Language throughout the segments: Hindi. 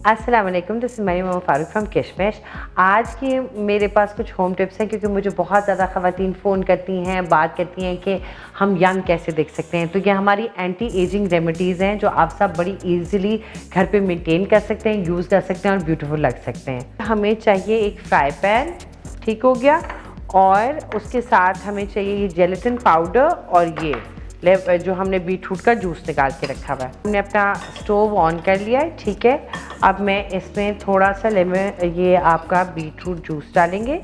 अस्सलाम वालेकुम, this is Maryam Farooq from किशमिश। आज की मेरे पास कुछ होम टिप्स हैं क्योंकि मुझे बहुत ज़्यादा ख़वातीन फ़ोन करती हैं, बात करती हैं कि हम यंग कैसे दिख सकते हैं। तो ये हमारी एंटी एजिंग रेमेडीज़ हैं जो आप सब बड़ी ईज़िली घर पे मेंटेन कर सकते हैं, यूज़ कर सकते हैं और ब्यूटीफुल लग सकते हैं। हमें चाहिए एक फ्राई पैन, ठीक हो गया, और उसके साथ हमें चाहिए ये जेलेटिन पाउडर और ये जो हमने बीटरूट का जूस निकाल के रखा हुआ है। हमने अपना स्टोव ऑन कर लिया है, ठीक है। अब मैं इसमें थोड़ा सा ये आपका बीटरूट जूस डालेंगे,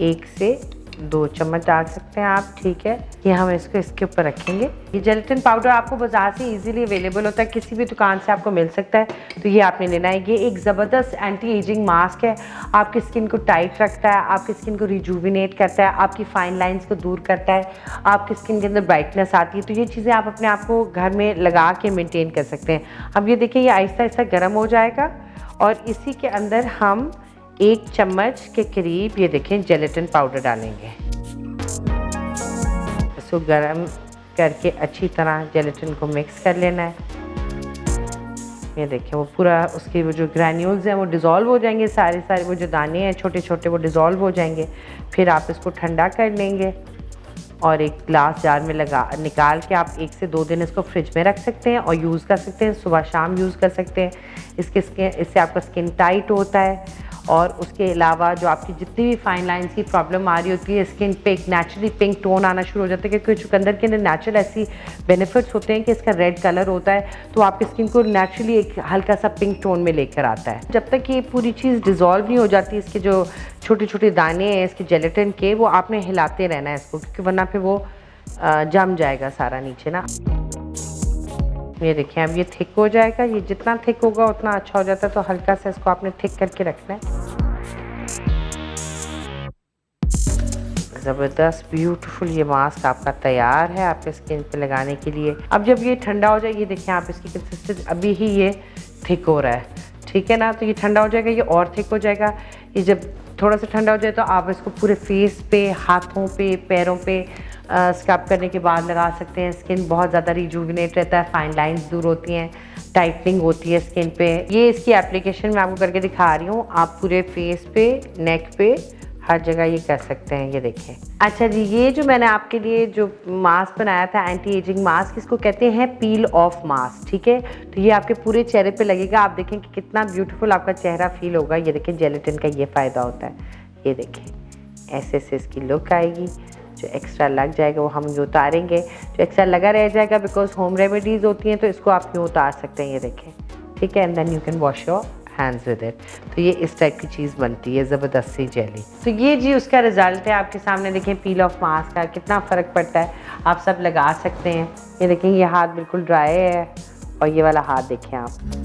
1 से 2 चम्मच डाल सकते हैं आप, ठीक है। ये हम इसको इसके ऊपर रखेंगे। ये जेलेटिन पाउडर आपको बाजार से इजीली अवेलेबल होता है, किसी भी दुकान से आपको मिल सकता है, तो ये आपने लेना है। ये एक ज़बरदस्त एंटी एजिंग मास्क है, आपकी स्किन को टाइट रखता है, आपकी स्किन को रिजुविनेट करता है, आपकी फाइन लाइंस को दूर करता है, आपकी स्किन के अंदर ब्राइटनेस आती है। तो ये चीज़ें आप अपने आप को घर में लगा के मेनटेन कर सकते हैं। अब ये देखिए, ये आहिस्ता आहिस्ता गर्म हो जाएगा और इसी के अंदर हम 1 चम्मच के करीब ये देखें जेलेटिन पाउडर डालेंगे। इसको गरम करके अच्छी तरह जेलेटिन को मिक्स कर लेना है। ये देखें, वो पूरा उसके वो जो ग्रैन्यूल्स हैं वो डिज़ोल्व हो जाएंगे, सारे वो जो दाने हैं छोटे छोटे वो डिज़ोल्व हो जाएंगे। फिर आप इसको ठंडा कर लेंगे और एक ग्लास जार में निकाल के आप 1 से 2 दिन इसको फ्रिज में रख सकते हैं और यूज़ कर सकते हैं। सुबह शाम यूज़ कर सकते हैं। इससे आपका स्किन टाइट होता है और उसके अलावा जो आपकी जितनी भी फाइन लाइंस की प्रॉब्लम आ रही होती है, स्किन पे एक नेचुरली पिंक टोन आना शुरू हो जाता है, क्योंकि चुकंदर के अंदर नेचुरल ऐसी बेनिफिट्स होते हैं कि इसका रेड कलर होता है, तो आपकी स्किन को नेचुरली एक हल्का सा पिंक टोन में लेकर आता है। जब तक ये पूरी चीज़ डिज़ोल्व नहीं हो जाती, इसके जो छोटे छोटे दाने हैं इसके जेलेटिन के, वो आपने हिलाते रहना है इसको, क्योंकि वरना फिर वो जम जाएगा सारा नीचे ना। ये देखिए, अब ये थिक हो जाएगा। ये जितना थिक होगा उतना अच्छा हो जाता है, तो हल्का सा इसको आपने थिक करके रखना है। ज़बरदस्त ब्यूटीफुल ये मास्क आपका तैयार है आपके स्किन पे लगाने के लिए। अब जब ये ठंडा हो जाए, ये देखिए आप इसकी कंसिस्टेंसी, अभी ही ये थिक हो रहा है, ठीक है ना। तो ये ठंडा हो जाएगा, ये और थिक हो जाएगा। ये जब थोड़ा सा ठंडा हो जाए तो आप इसको पूरे फेस पे, हाथों पे, पैरों पे स्क्रब करने के बाद लगा सकते हैं। स्किन बहुत ज़्यादा रिजुविनेट रहता है, फाइन लाइंस दूर होती हैं, टाइटनिंग होती है स्किन पे। ये इसकी एप्लीकेशन मैं आपको करके दिखा रही हूँ। आप पूरे फेस पे, नेक पे, हर जगह ये कर सकते हैं। ये देखें। अच्छा जी, ये जो मैंने आपके लिए जो मास्क बनाया था एंटी एजिंग मास्क, इसको कहते हैं पील ऑफ मास्क, ठीक है। तो ये आपके पूरे चेहरे पे लगेगा। आप देखें कि कितना ब्यूटीफुल आपका चेहरा फील होगा। ये देखें, जेलेटिन का ये फ़ायदा होता है। ये देखें, ऐसे से इसकी लुक आएगी। जो एक्स्ट्रा लग जाएगा वो हम ये उतारेंगे, जो एक्स्ट्रा लगा रह जाएगा, बिकॉज होम रेमेडीज़ होती हैं तो इसको आप यूँ उतार सकते हैं। ये देखें, ठीक है। And then you can wash your hands with it. तो ये इस टाइप की चीज़ बनती है, ज़बरदस्त सी जेली। तो ये जी उसका रिज़ल्ट है आपके सामने। देखें, पील ऑफ मास्क का कितना फ़र्क पड़ता है, आप सब लगा सकते हैं। ये देखें, ये हाथ बिल्कुल ड्राई है और ये वाला हाथ देखें आप।